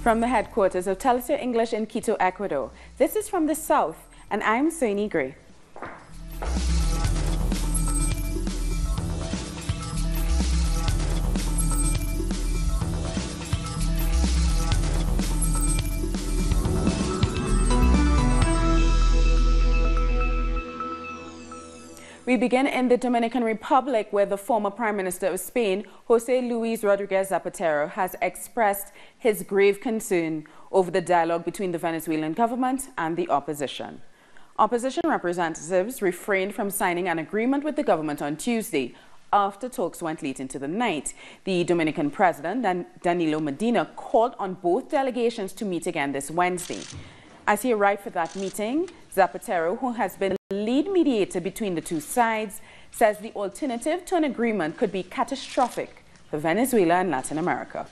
From the headquarters of Telesur English in Quito, Ecuador, this is From the South, and I'm Soini Gray. We begin in the Dominican Republic, where the former Prime Minister of Spain, José Luis Rodríguez Zapatero, has expressed his grave concern over the dialogue between the Venezuelan government and the opposition. Opposition representatives refrained from signing an agreement with the government on Tuesday after talks went late into the night. The Dominican president, Danilo Medina, called on both delegations to meet again this Wednesday. As he arrived for that meeting, Zapatero, who has been the lead mediator between the two sides, says the alternative to an agreement could be catastrophic for Venezuela and Latin America.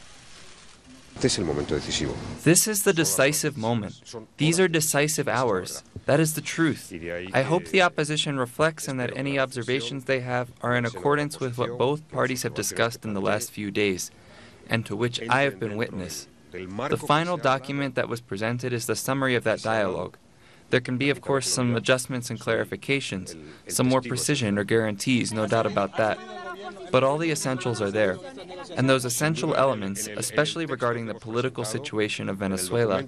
This is the decisive moment. These are decisive hours. That is the truth. I hope the opposition reflects and that any observations they have are in accordance with what both parties have discussed in the last few days, and to which I have been witness. The final document that was presented is the summary of that dialogue. There can be, of course, some adjustments and clarifications, some more precision or guarantees, no doubt about that. But all the essentials are there. And those essential elements, especially regarding the political situation of Venezuela,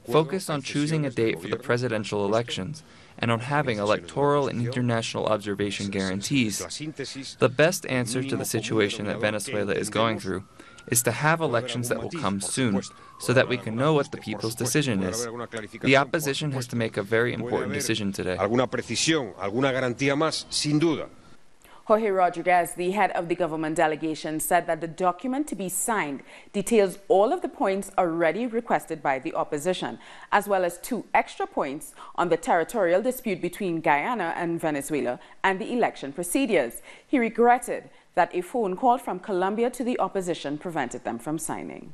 focus on choosing a date for the presidential elections and on having electoral and international observation guarantees. The best answer to the situation that Venezuela is going through is to have elections that will come soon, so that we can know what the people's decision is. The opposition has to make a very important decision today. Jorge Rodriguez, the head of the government delegation, said that the document to be signed details all of the points already requested by the opposition, as well as 2 extra points on the territorial dispute between Guyana and Venezuela and the election procedures. He regretted that a phone call from Colombia to the opposition prevented them from signing.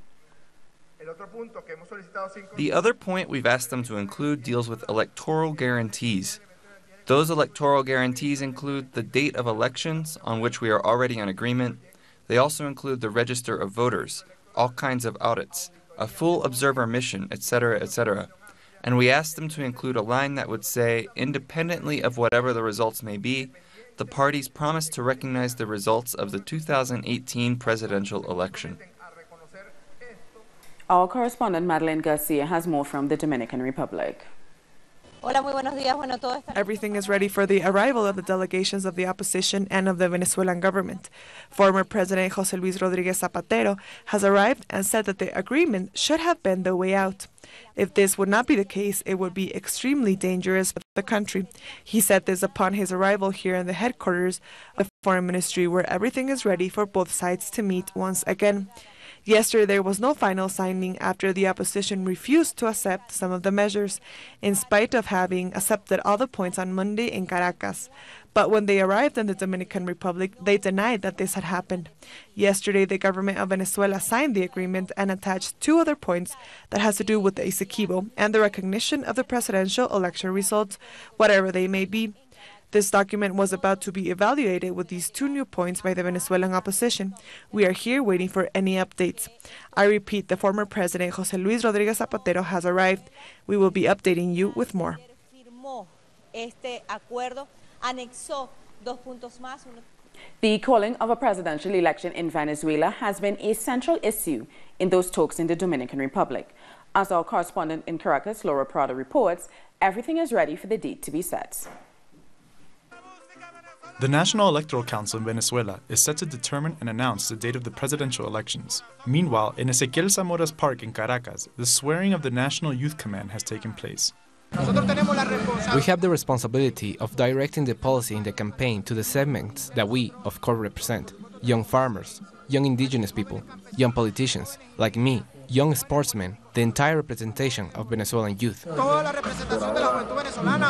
The other point we've asked them to include deals with electoral guarantees. Those electoral guarantees include the date of elections, on which we are already in agreement. They also include the register of voters, all kinds of audits, a full observer mission, etc., etc. And we asked them to include a line that would say, independently of whatever the results may be, the parties promised to recognize the results of the 2018 presidential election. Our correspondent Madeline Garcia has more from the Dominican Republic. Everything is ready for the arrival of the delegations of the opposition and of the Venezuelan government. Former President José Luis Rodríguez Zapatero has arrived and said that the agreement should have been the way out. If this would not be the case, it would be extremely dangerous for the country. He said this upon his arrival here in the headquarters of the Foreign Ministry, where everything is ready for both sides to meet once again. Yesterday, there was no final signing after the opposition refused to accept some of the measures, in spite of having accepted all the points on Monday in Caracas. But when they arrived in the Dominican Republic, they denied that this had happened. Yesterday, the government of Venezuela signed the agreement and attached 2 other points that has to do with the Essequibo and the recognition of the presidential election results, whatever they may be. This document was about to be evaluated with these 2 new points by the Venezuelan opposition. We are here waiting for any updates. I repeat, the former president, José Luis Rodríguez Zapatero, has arrived. We will be updating you with more. The calling of a presidential election in Venezuela has been a central issue in those talks in the Dominican Republic. As our correspondent in Caracas, Laura Prado, reports, everything is ready for the date to be set. The National Electoral Council in Venezuela is set to determine and announce the date of the presidential elections. Meanwhile, in Ezequiel Zamora's park in Caracas, the swearing of the National Youth Command has taken place. We have the responsibility of directing the policy in the campaign to the segments that we, of course, represent. Young farmers, young indigenous people, young politicians, like me, young sportsmen, the entire representation of Venezuelan youth.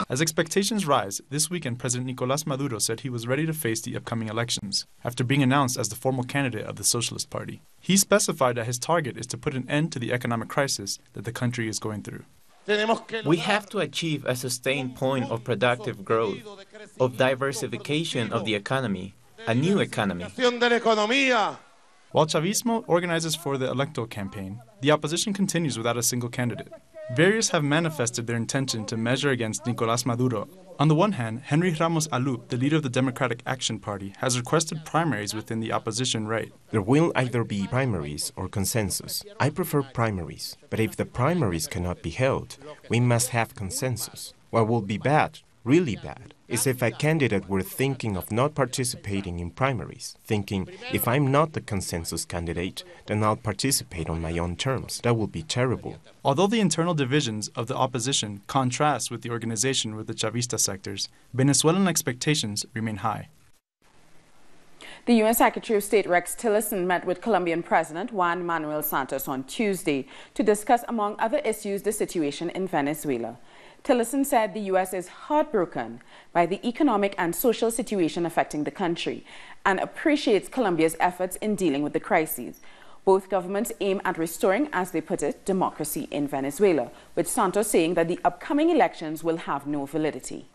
As expectations rise, this weekend President Nicolás Maduro said he was ready to face the upcoming elections, after being announced as the formal candidate of the Socialist Party. He specified that his target is to put an end to the economic crisis that the country is going through. We have to achieve a sustained point of productive growth, of diversification of the economy, a new economy. While Chavismo organizes for the electoral campaign, the opposition continues without a single candidate. Various have manifested their intention to measure against Nicolás Maduro. On the one hand, Henry Ramos Alup, the leader of the Democratic Action Party, has requested primaries within the opposition right. There will either be primaries or consensus. I prefer primaries, but if the primaries cannot be held, we must have consensus. What will be bad, really bad, is if a candidate were thinking of not participating in primaries, thinking, if I'm not the consensus candidate, then I'll participate on my own terms. That will be terrible. Although the internal divisions of the opposition contrast with the organization with the Chavista sectors, Venezuelan expectations remain high. The U.S. Secretary of State Rex Tillerson met with Colombian President Juan Manuel Santos on Tuesday to discuss, among other issues, the situation in Venezuela. Tillerson said the U.S. is heartbroken by the economic and social situation affecting the country and appreciates Colombia's efforts in dealing with the crises. Both governments aim at restoring, as they put it, democracy in Venezuela, with Santos saying that the upcoming elections will have no validity.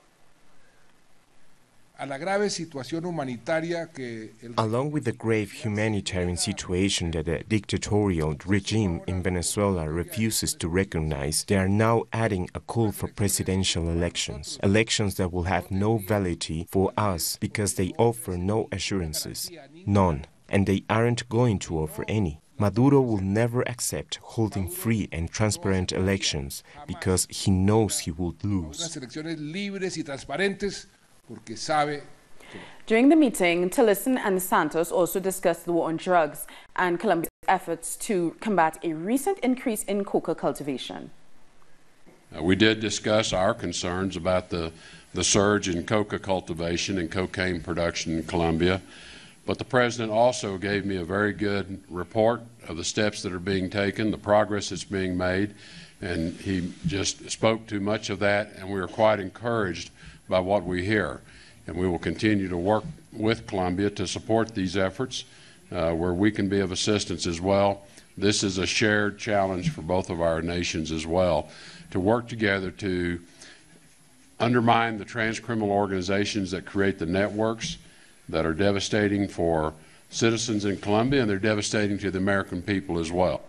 Along with the grave humanitarian situation that the dictatorial regime in Venezuela refuses to recognize, they are now adding a call for presidential elections. Elections that will have no validity for us because they offer no assurances. None. And they aren't going to offer any. Maduro will never accept holding free and transparent elections because he knows he would lose. During the meeting, Tillerson and Santos also discussed the war on drugs and Colombia's efforts to combat a recent increase in coca cultivation. We did discuss our concerns about the surge in coca cultivation and cocaine production in Colombia, but the President also gave me a very good report of the steps that are being taken, the progress that's being made, and he just spoke to much of that, and we are quite encouraged by what we hear. And we will continue to work with Colombia to support these efforts where we can be of assistance as well. This is a shared challenge for both of our nations as well, to work together to undermine the transcriminal organizations that create the networks that are devastating for citizens in Colombia, and they're devastating to the American people as well.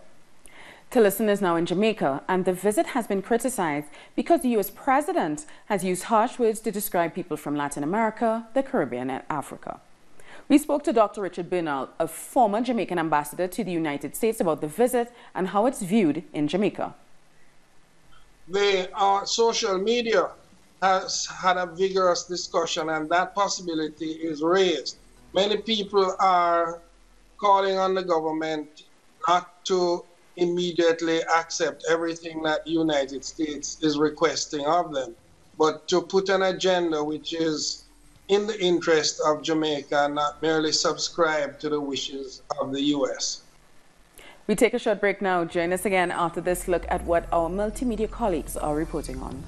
Tillerson is now in Jamaica, and the visit has been criticized because the U.S. president has used harsh words to describe people from Latin America, the Caribbean, and Africa. We spoke to Dr. Richard Bernal, a former Jamaican ambassador to the United States, about the visit and how it's viewed in Jamaica. Our social media has had a vigorous discussion, and that possibility is raised. Many people are calling on the government not to immediately accept everything that the United States is requesting of them, but to put an agenda which is in the interest of Jamaica and not merely subscribe to the wishes of the U.S. We take a short break now. Join us again after this look at what our multimedia colleagues are reporting on.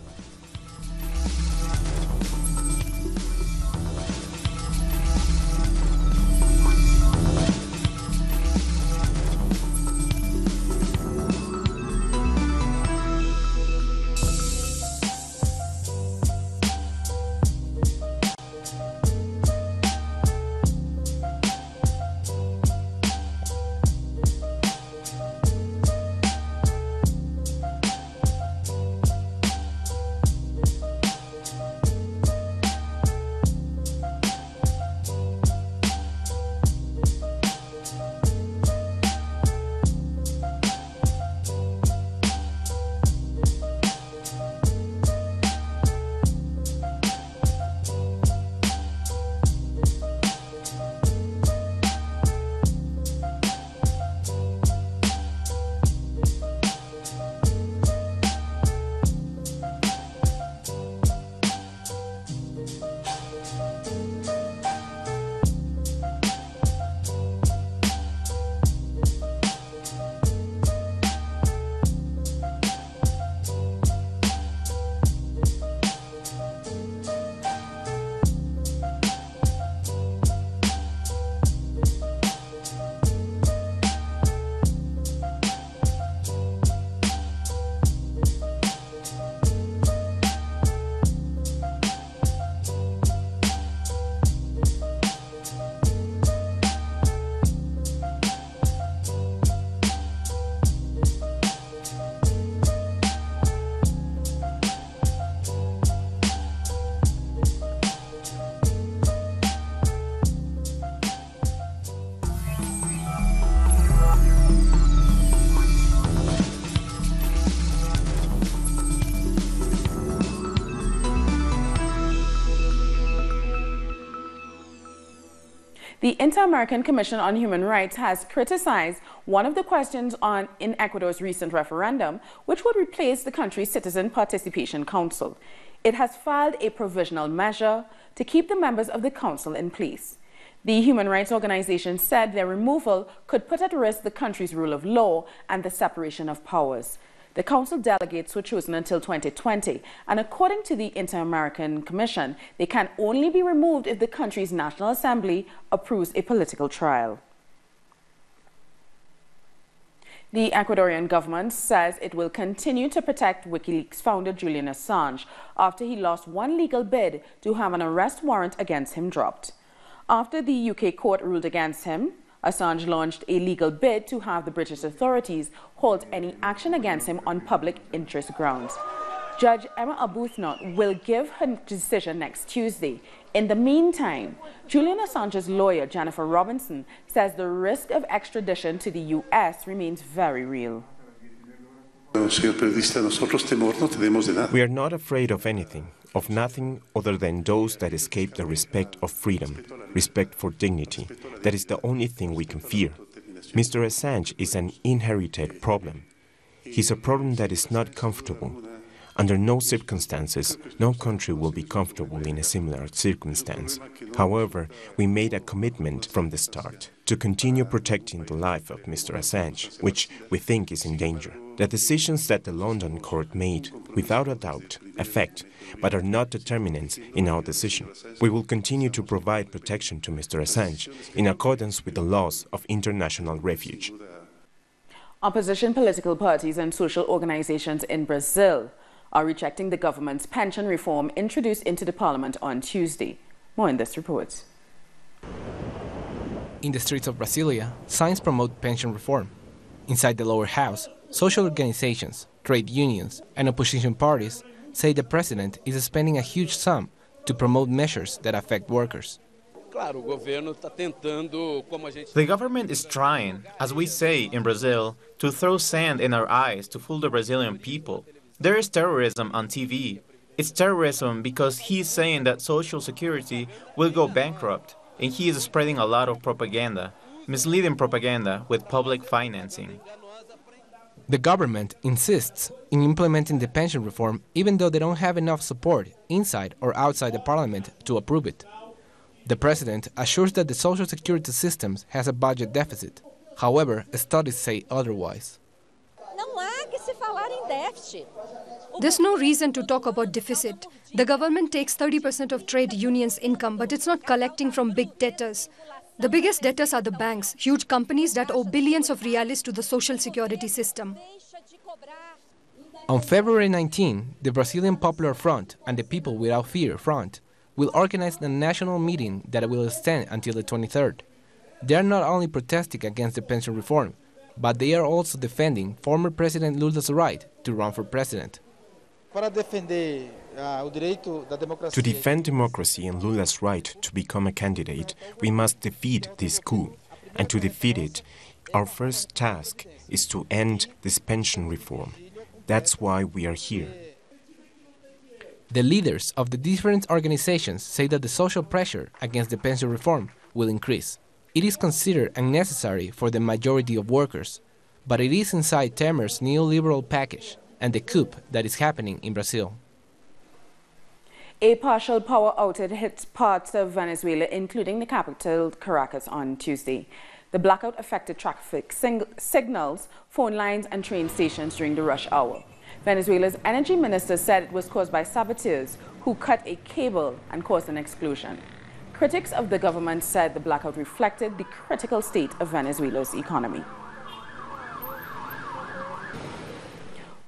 The Inter-American Commission on Human Rights has criticized one of the questions in Ecuador's recent referendum, which would replace the country's Citizen Participation Council. It has filed a provisional measure to keep the members of the council in place. The human rights organization said their removal could put at risk the country's rule of law and the separation of powers. The council delegates were chosen until 2020, and according to the Inter-American Commission, they can only be removed if the country's National Assembly approves a political trial. The Ecuadorian government says it will continue to protect WikiLeaks founder Julian Assange after he lost one legal bid to have an arrest warrant against him dropped. After the UK court ruled against him, Assange launched a legal bid to have the British authorities halt any action against him on public interest grounds. Judge Emma Arbuthnot will give her decision next Tuesday. In the meantime, Julian Assange's lawyer, Jennifer Robinson, says the risk of extradition to the US remains very real. We are not afraid of anything, of nothing other than those that escape the respect of freedom, respect for dignity. That is the only thing we can fear. Mr. Assange is an inherited problem. He's a problem that is not comfortable. Under no circumstances, no country will be comfortable in a similar circumstance. However, we made a commitment from the start to continue protecting the life of Mr. Assange, which we think is in danger. The decisions that the London court made, without a doubt, affect, but are not determinants in our decision. We will continue to provide protection to Mr. Assange in accordance with the laws of international refuge. Opposition political parties and social organizations in Brazil are rejecting the government's pension reform introduced into the parliament on Tuesday. More in this report. In the streets of Brasilia, signs promote pension reform. Inside the lower house, social organizations, trade unions, and opposition parties say the president is spending a huge sum to promote measures that affect workers. The government is trying, as we say in Brazil, to throw sand in our eyes to fool the Brazilian people. There is terrorism on TV. It's terrorism because he's saying that Social Security will go bankrupt, and he is spreading a lot of propaganda, misleading propaganda with public financing. The government insists in implementing the pension reform even though they don't have enough support inside or outside the parliament to approve it. The president assures that the social security system has a budget deficit. However, studies say otherwise. There's no reason to talk about deficit. The government takes 30% of trade unions' income, but it's not collecting from big debtors. The biggest debtors are the banks, huge companies that owe billions of reais to the social security system. On February 19, the Brazilian Popular Front and the People Without Fear Front will organize a national meeting that will extend until the 23rd. They are not only protesting against the pension reform, but they are also defending former President Lula's right to run for president. To defend democracy and Lula's right to become a candidate, we must defeat this coup. And to defeat it, our first task is to end this pension reform. That's why we are here. The leaders of the different organizations say that the social pressure against the pension reform will increase. It is considered unnecessary for the majority of workers, but it is inside Temer's neoliberal package and the coup that is happening in Brazil. A partial power outage hit parts of Venezuela, including the capital, Caracas, on Tuesday. The blackout affected traffic signals, phone lines, and train stations during the rush hour. Venezuela's energy minister said it was caused by saboteurs who cut a cable and caused an explosion. Critics of the government said the blackout reflected the critical state of Venezuela's economy.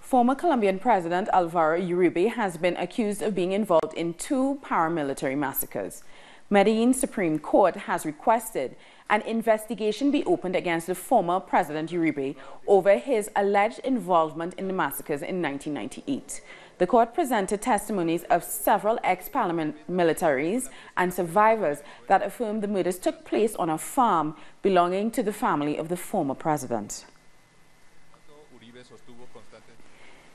Former Colombian President Álvaro Uribe has been accused of being involved in 2 paramilitary massacres. Medellin's Supreme Court has requested an investigation be opened against the former President Uribe over his alleged involvement in the massacres in 1998. The court presented testimonies of several ex-paramilitaries and survivors that affirmed the murders took place on a farm belonging to the family of the former president.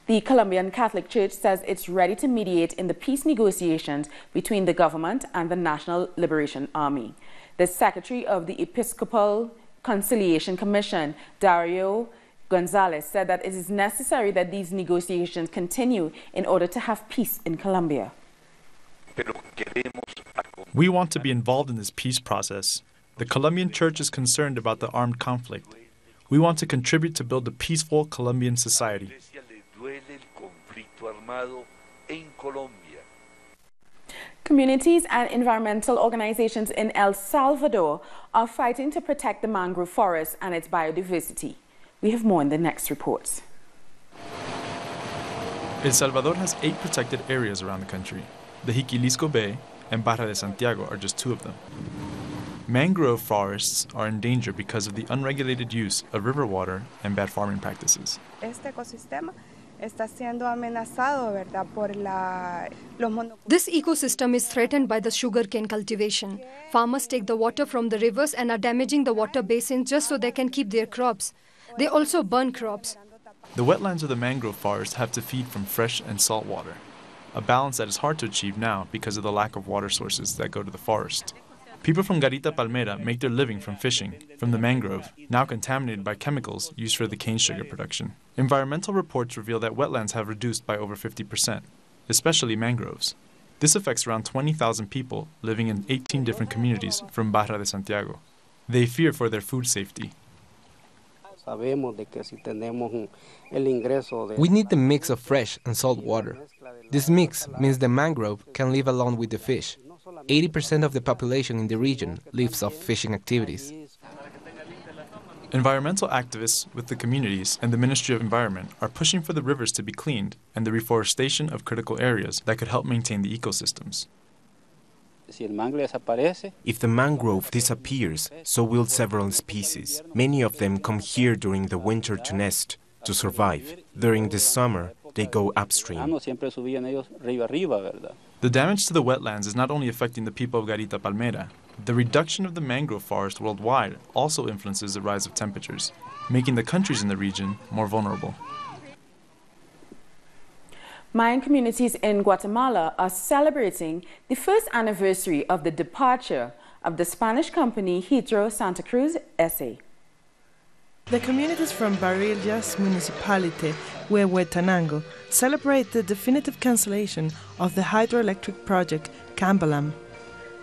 The Colombian Catholic Church says it's ready to mediate in the peace negotiations between the government and the National Liberation Army. The Secretary of the Episcopal Conciliation Commission, Dario Gonzalez, said that it is necessary that these negotiations continue in order to have peace in Colombia. We want to be involved in this peace process. The Colombian Church is concerned about the armed conflict. We want to contribute to build a peaceful Colombian society. Communities and environmental organizations in El Salvador are fighting to protect the mangrove forest and its biodiversity. We have more in the next reports. El Salvador has 8 protected areas around the country. The Jiquilisco Bay and Barra de Santiago are just 2 of them. Mangrove forests are in danger because of the unregulated use of river water and bad farming practices. This ecosystem is threatened by the sugarcane cultivation. Farmers take the water from the rivers and are damaging the water basins just so they can keep their crops. They also burn crops. The wetlands of the mangrove forest have to feed from fresh and salt water, a balance that is hard to achieve now because of the lack of water sources that go to the forest. People from Garita Palmera make their living from fishing from the mangrove, now contaminated by chemicals used for the cane sugar production. Environmental reports reveal that wetlands have reduced by over 50%, especially mangroves. This affects around 20,000 people living in 18 different communities from Barra de Santiago. They fear for their food safety. We need the mix of fresh and salt water. This mix means the mangrove can live along with the fish. 80% of the population in the region lives off fishing activities. Environmental activists with the communities and the Ministry of Environment are pushing for the rivers to be cleaned and the reforestation of critical areas that could help maintain the ecosystems. If the mangrove disappears, so will several species. Many of them come here during the winter to nest, to survive. During the summer, they go upstream. The damage to the wetlands is not only affecting the people of Garita Palmera. The reduction of the mangrove forest worldwide also influences the rise of temperatures, making the countries in the region more vulnerable. Mayan communities in Guatemala are celebrating the first anniversary of the departure of the Spanish company Hydro Santa Cruz S.A. The communities from Barillas municipality, Huehuetenango, celebrate the definitive cancellation of the hydroelectric project Cambalam.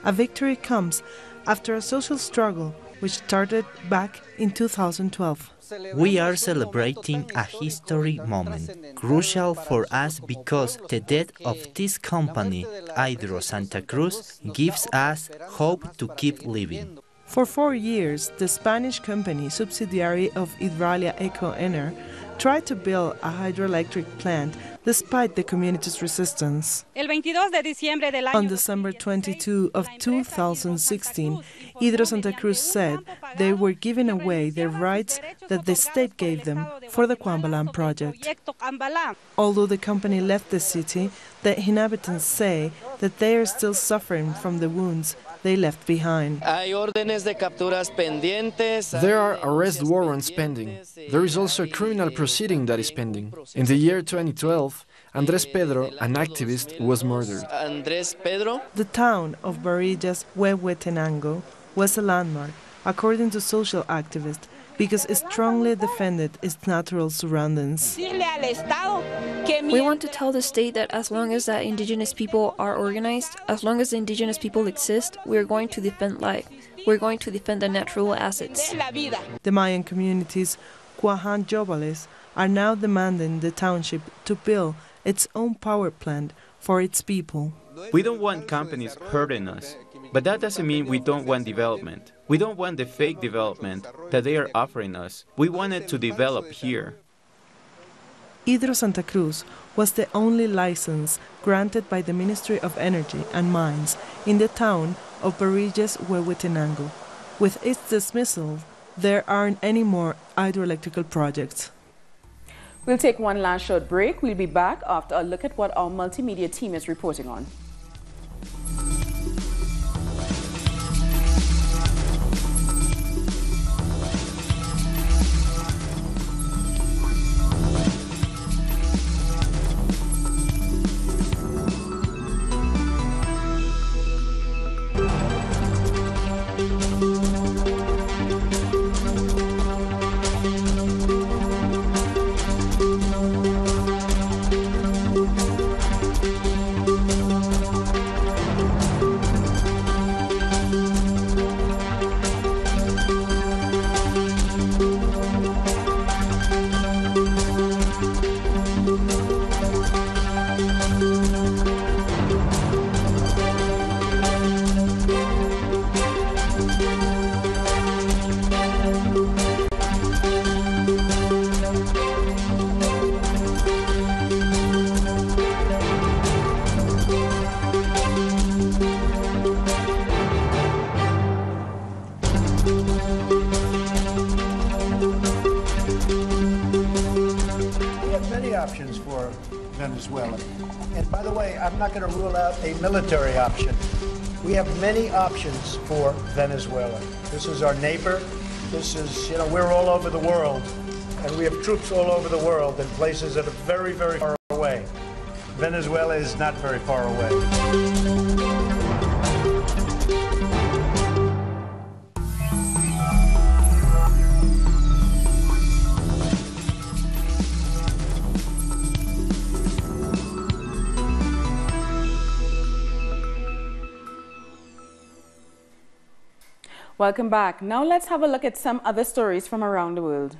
A victory comes after a social struggle which started back in 2012. We are celebrating a historic moment, crucial for us because the death of this company, Hydro Santa Cruz, gives us hope to keep living. For 4 years, the Spanish company, subsidiary of Hidralia Ecoener, tried to build a hydroelectric plant despite the community's resistance. On December 22 of 2016, Hydro Santa Cruz said they were giving away their rights that the state gave them for the Cambalam project. Although the company left the city, the inhabitants say that they are still suffering from the wounds they left behind. There are arrest warrants pending. There is also a criminal proceeding that is pending. In the year 2012, Andrés Pedro, an activist, was murdered. The town of Barillas Huehuetenango was a landmark, according to social activists, because it strongly defended its natural surroundings. We want to tell the state that as long as that indigenous people are organized, as long as the indigenous people exist, we're going to defend life. We're going to defend the natural assets. The Mayan communities, Cuajan Yobales, are now demanding the township to build its own power plant for its people. We don't want companies hurting us, but that doesn't mean we don't want development. We don't want the fake development that they are offering us. We want it to develop here. Hydro Santa Cruz was the only license granted by the Ministry of Energy and Mines in the town of Barillas Huehuetenango. With its dismissal, there aren't any more hydroelectrical projects. We'll take one last short break. We'll be back after a look at what our multimedia team is reporting on. Venezuela. And by the way, I'm not going to rule out a military option. We have many options for Venezuela. This is our neighbor. This is, we're all over the world. And we have troops all over the world in places that are very, very far away. Venezuela is not very far away. Welcome back. Now let's have a look at some other stories from around the world.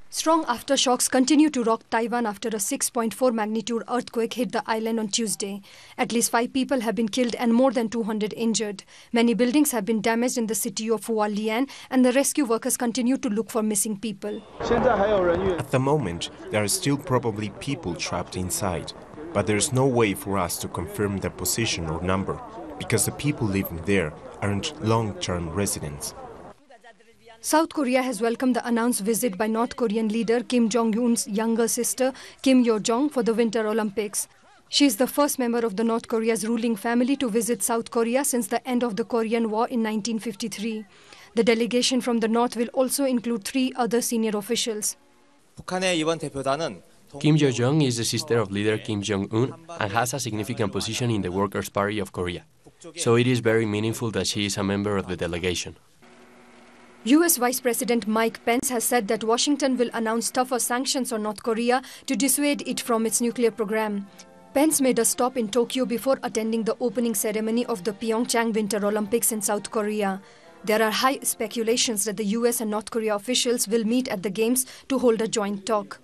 Strong aftershocks continue to rock Taiwan after a 6.4 magnitude earthquake hit the island on Tuesday. At least 5 people have been killed and more than 200 injured. Many buildings have been damaged in the city of Hualien, and the rescue workers continue to look for missing people. At the moment, there are still probably people trapped inside, but there's no way for us to confirm their position or number, because the people living there aren't long-term residents. South Korea has welcomed the announced visit by North Korean leader Kim Jong-un's younger sister, Kim Yo-jong, for the Winter Olympics. She is the first member of the North Korea's ruling family to visit South Korea since the end of the Korean War in 1953. The delegation from the North will also include 3 other senior officials. Kim Yo-jong is the sister of leader Kim Jong-un and has a significant position in the Workers' Party of Korea. So it is very meaningful that she is a member of the delegation. U.S. Vice President Mike Pence has said that Washington will announce tougher sanctions on North Korea to dissuade it from its nuclear program. Pence made a stop in Tokyo before attending the opening ceremony of the Pyeongchang Winter Olympics in South Korea. There are high speculations that the U.S. and North Korea officials will meet at the Games to hold a joint talk.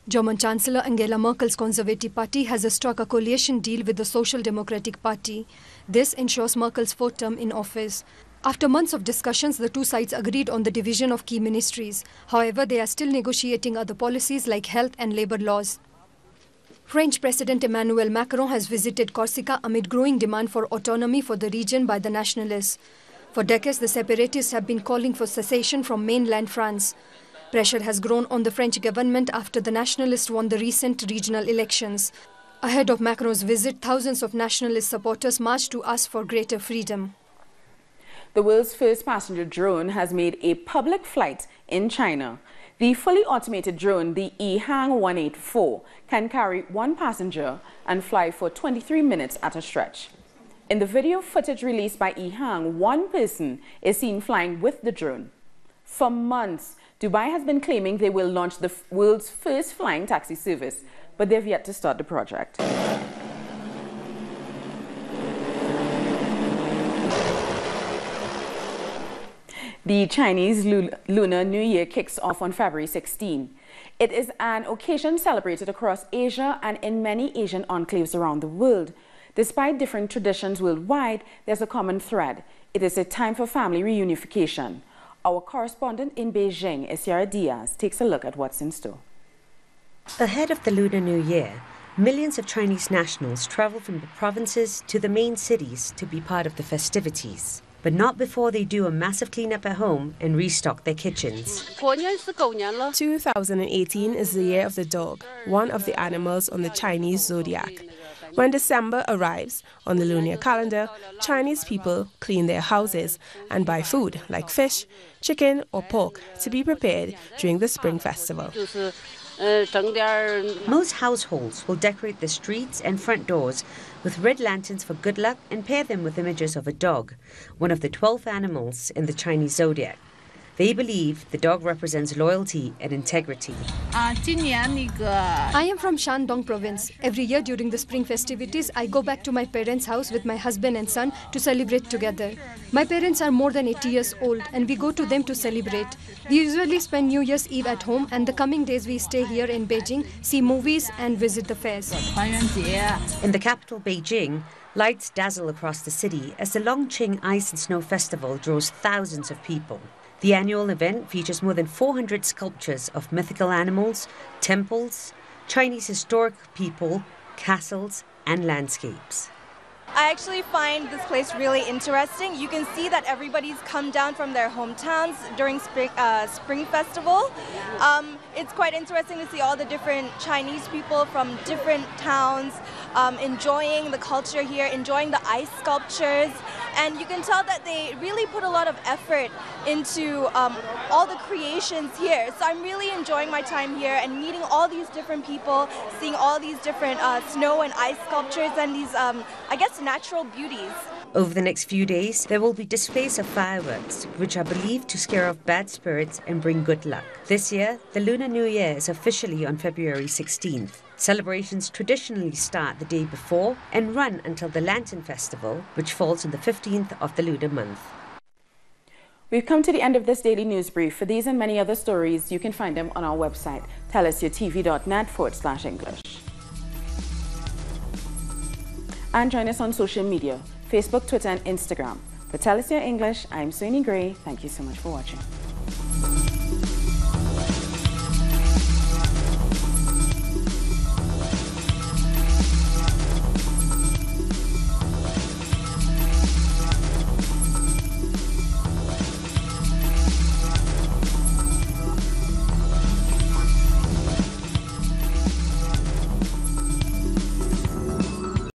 German Chancellor Angela Merkel's Conservative Party has struck a coalition deal with the Social Democratic Party. This ensures Merkel's 4th term in office. After months of discussions, the two sides agreed on the division of key ministries. However, they are still negotiating other policies like health and labor laws. French President Emmanuel Macron has visited Corsica amid growing demand for autonomy for the region by the nationalists. For decades, the separatists have been calling for secession from mainland France. Pressure has grown on the French government after the nationalists won the recent regional elections. Ahead of Macron's visit, thousands of nationalist supporters marched to ask for greater freedom. The world's first passenger drone has made a public flight in China. The fully automated drone, the EHang 184, can carry 1 passenger and fly for 23 minutes at a stretch. In the video footage released by EHang, 1 person is seen flying with the drone. For months, Dubai has been claiming they will launch the world's first flying taxi service, but they've yet to start the project. The Chinese Lunar New Year kicks off on February 16. It is an occasion celebrated across Asia and in many Asian enclaves around the world. Despite different traditions worldwide, there's a common thread. It is a time for family reunification. Our correspondent in Beijing, Isiara Diaz, takes a look at what's in store. Ahead of the Lunar New Year, millions of Chinese nationals travel from the provinces to the main cities to be part of the festivities. But not before they do a massive cleanup at home and restock their kitchens. 2018 is the year of the dog, one of the animals on the Chinese zodiac. When December arrives on the lunar calendar, Chinese people clean their houses and buy food like fish, chicken or pork to be prepared during the Spring Festival. Most households will decorate the streets and front doors with red lanterns for good luck and pair them with images of a dog, one of the 12 animals in the Chinese zodiac. They believe the dog represents loyalty and integrity. I am from Shandong province. Every year during the spring festivities, I go back to my parents' house with my husband and son to celebrate together. My parents are more than 80 years old and we go to them to celebrate. We usually spend New Year's Eve at home and the coming days we stay here in Beijing, see movies and visit the fairs. In the capital, Beijing, lights dazzle across the city as the Longqing Ice and Snow Festival draws thousands of people. The annual event features more than 400 sculptures of mythical animals, temples, Chinese historic people, castles and landscapes. I actually find this place really interesting. You can see that everybody's come down from their hometowns during Spring Festival. It's quite interesting to see all the different Chinese people from different towns enjoying the culture here, enjoying the ice sculptures. And you can tell that they really put a lot of effort into all the creations here. So I'm really enjoying my time here and meeting all these different people, seeing all these different snow and ice sculptures and these, I guess, natural beauties. Over the next few days, there will be displays of fireworks, which are believed to scare off bad spirits and bring good luck. This year, the Lunar New Year is officially on February 16th. Celebrations traditionally start the day before and run until the Lantern Festival, which falls on the 15th of the lunar month. We've come to the end of this daily news brief. For these and many other stories, you can find them on our website, tellusyourtv.net/English. And join us on social media, Facebook, Twitter, and Instagram. For Tell Us Your English, I'm Soini Gray. Thank you so much for watching.